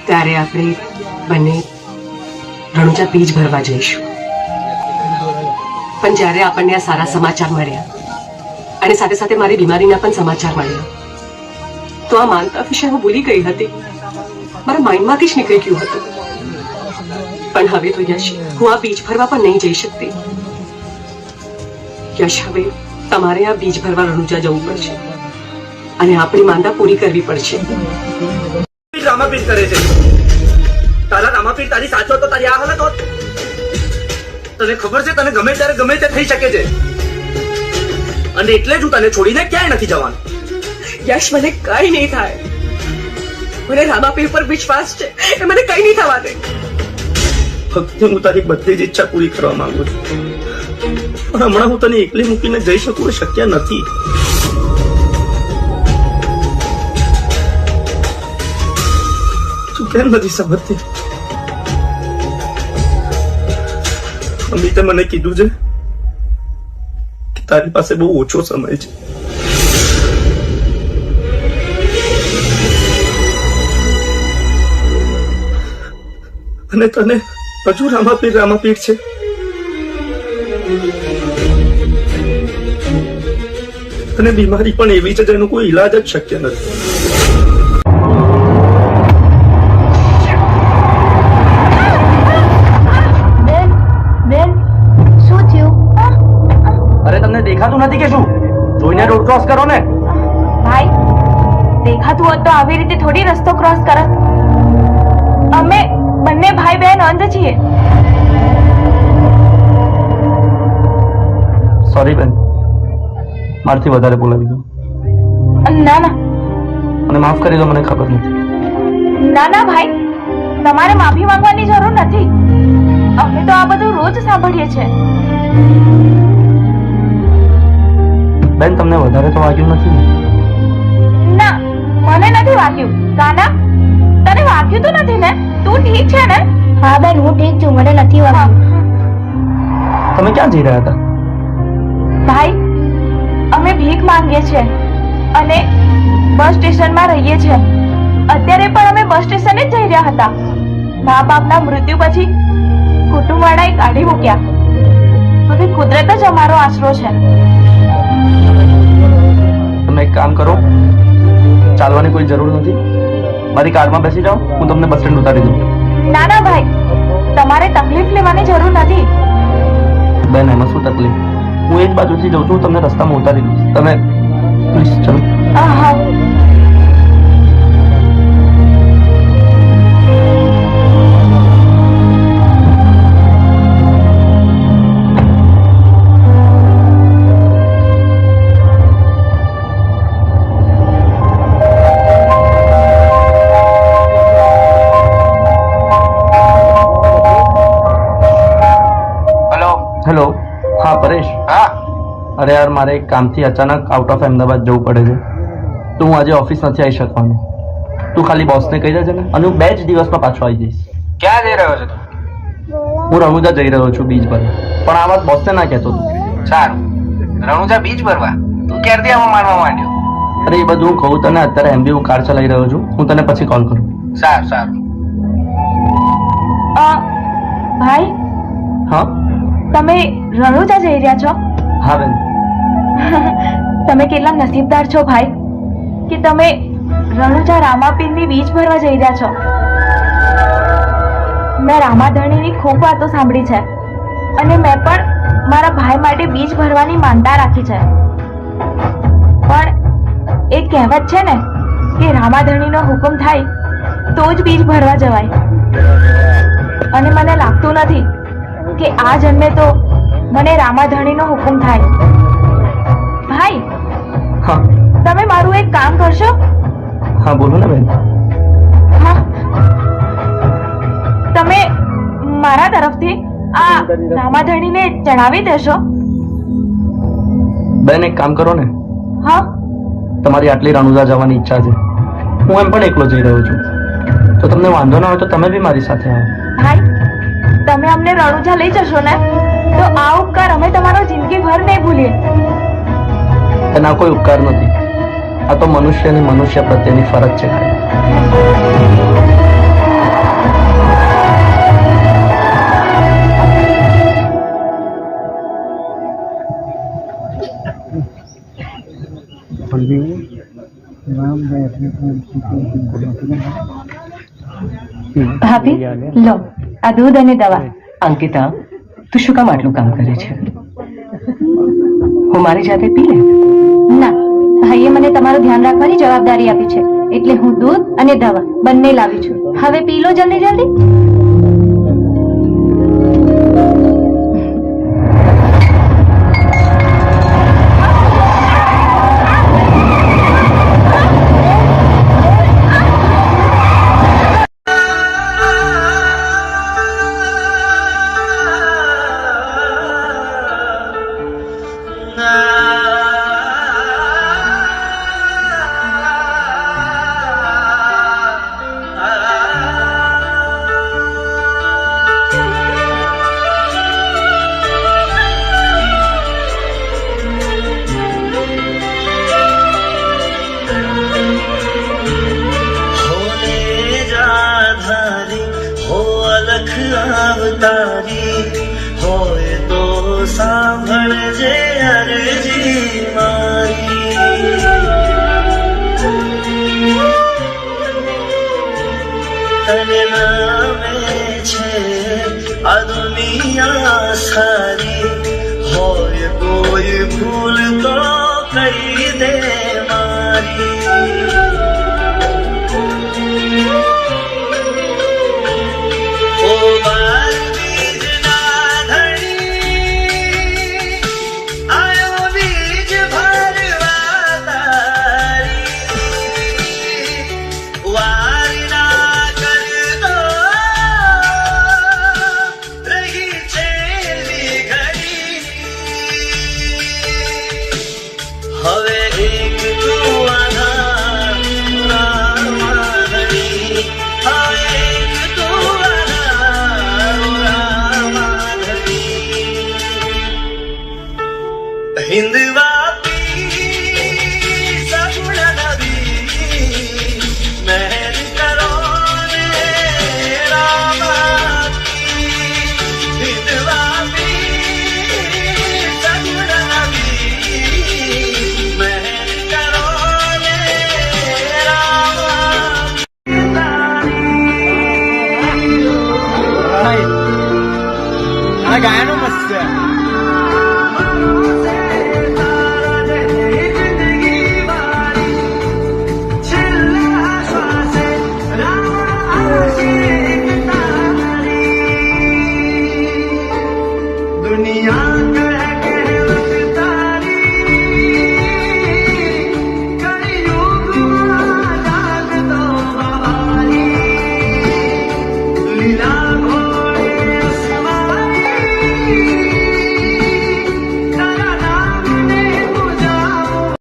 ત્યારે આપણે બંને રણુજા બીજ ભરવા જઈશું. પણ જ્યારે આપણને આ સારા સમાચાર મળ્યા અને સાથે સાથે મારી બીમારીના પણ સમાચાર મળ્યા તો આ માનતા વિશે હું ભૂલી ગઈ હતી. મારા માઇન્ડમાંથી જ નીકળી ગયું હતું. પણ હવે તો યશ, હું આ બીજ ભરવા પણ નહીં જઈ શકતી. યશ, હવે તમારે આ બીજ ભરવા રણુજા જવું પડશે અને આપણી માંદા પૂરી કરવી પડશે. રામાપીર કરે છે. તારા રામાપીર તારી સાચો તો તારી આ હાલત હોત. તને ખબર છે તને ગમે ત્યારે ગમે તે થઈ શકે છે અને એટલે જ હું તને છોડીને ક્યાંય નથી જવાનું. યશ, મને કઈ નહીં થાય. મને રામાપીર પર વિશ્વાસ છે. એ મને કઈ નહીં થવા દે. ફક્ત હું તારી બધી જ ઈચ્છા પૂરી કરવા માંગુ છું, પણ હમણાં હું તને એકલી મૂકીને જઈ શકું એ શક્ય નથી. તું કેમ નથી સમજતી? અમિતે મને કીધું છે કે તારી પાસે બહુ ઓછો સમય છે અને તને હજુ રામાપીર છે. અને બીમારી પણ એવી છે જેનો કોઈ ઈલાજ જ શક્ય નથી. અરે તમને દેખાતું નથી કે શું? જોઈને રોડ ક્રોસ કરો ને. ભાઈ, દેખાતું હોત તો આવી રીતે થોડી રસ્તો ક્રોસ કરત. અમે બંને ભાઈ બહેન અંધ છીએ. સોરી બેન, મારથી વધારે બોલાવી દો. ના ના, મને માફ કરી દો, મને ખબર નથી. ના ના ભાઈ, તમારે માફી માંગવાની જરૂર નથી. અમે તો આ બધું રોજ સાંભળીએ છીએ. બેન, તમને વધારે તો વાગ્યું નથી ને? ના, મને નથી વાગ્યું. કાના, તને વાગ્યું તો નથી ને? તું ઠીક છે ને? હા બેન, હું ઠીક છું. મને નથી વાગ્યું. તમે ક્યાં જઈ રહ્યા હતા? ભાઈ, અમે ભીખ માંગીએ છીએ અને બસ સ્ટેશનમાં રહીએ છીએ. અત્યારે પણ અમે બસ સ્ટેશને જ જઈ રહ્યા હતા. મા બાપના મૃત્યુ પછી કુટુંબવાળાએ કાઢી મૂક્યા. હવે કુદરત જ અમારો આશરો છે. તમે એક કામ કરો, ચાલવાની કોઈ જરૂર નથી. મારી કારમાં બેસી જાઓ, હું તમને બસ સ્ટેન્ડ ઉતારી દઉં. ના ના ભાઈ, તમારે તકલીફ લેવાની જરૂર નથી. બેન, એમાં શું તકલીફ? હું એક બાજુથી જઉં છું, તમને રસ્તામાં ઉતારી દઈશ. તમે પ્લીઝ ચલો. હા. હેલો. હા પરેશ. હા. અરે યાર, મારે એક કામથી અચાનક આઉટ ઓફ અમદાવાદ જવું પડે છે, તો હું આજે ઓફિસ નથી આવી શકવાનો. તું ખાલી બોસને કહી દેજે ને, અને હું 2 જ દિવસમાં પાછો આવી જઈશ. ક્યાં જઈ રહ્યો છે તું? હું રણુજા જઈ રહ્યો છું બીજ પર, પણ આ વાત બોસને ના કહેતો તું. સારું. રણુજા બીજ ભરવા તું ક્યારથી આમાં માનવા માંડ્યો? અરે એ બધું હું કહું તને. અત્યારે એમ બી હું કાર ચલાવી રહ્યો છું. હું તને પછી કોલ કરું. સારું. ભાઈ, હા તમે રણુજા જઈ રહ્યા છો? હા બેન. તમે કેટલા નસીબદાર છો ભાઈ કે તમે રણુજા રામાપીરની બીજ ભરવા જઈ રહ્યા છો. મેં રામાધણીની ખૂબ વાતો સાંભળી છે અને મેં પણ મારા ભાઈ માટે બીજ ભરવાની માનતા રાખી છે. પણ એક કહેવત છે ને કે રામાધણીનો હુકમ થાય તો જ બીજ ભરવા જવાય. અને મને લાગતું નથી કે આ જન્મે તો મને રામાધણીનો હુકમ થાય. ભાઈ, હા તમે મારું એક કામ કરશો? હા બોલો ને બેન. હા, તમે મારા તરફથી આ રામાધણીને જણાવી દેશો? બેન, એક કામ કરો ને. હા. તમારી આટલી રણુજા જવાની ઈચ્છા છે, હું એમ પણ એકલો જઈ રહ્યો છું, તો તમને વાંધો ના હોય તો તમે બી મારી સાથે આવો. ભાઈ, તમે અમને રણુજા લઈ જશો ને તો આ ઉપકાર અમે તમારો જિંદગીભર નહીં ભૂલીએ. એના કોઈ ઉપકાર નથી. આ તો મનુષ્યની મનુષ્ય પ્રત્યેની ફરજ છે. ભાભી લો આ દૂધ અને દવા. અંકિતા તું શું કામ આટલું કામ કરે છે? હું મારી જાતે પી લે. ના, ભાઈએ મને તમારું ધ્યાન રાખવાની જવાબદારી આપી છે, એટલે હું દૂધ અને દવા બંને લાવી છું. હવે પી લો જલ્દી જલ્દી. અવતારી હોય તો સાંભળજે અરજી મારી. તને નામે છે આ દુનિયા સારી, હોય કોઈ ભૂલ તો કહી દે મારી. હવે એક તું આના માધવી, હવે એક તું આના માધવી. હિન્દવાપી સગુણ નબી મહેર કરો ને રામાપી. હિન્દવાપી સગુણ નબી મહેર કરો ને રામાપી. આ ગાયનો મસ્ત છે. दुनिया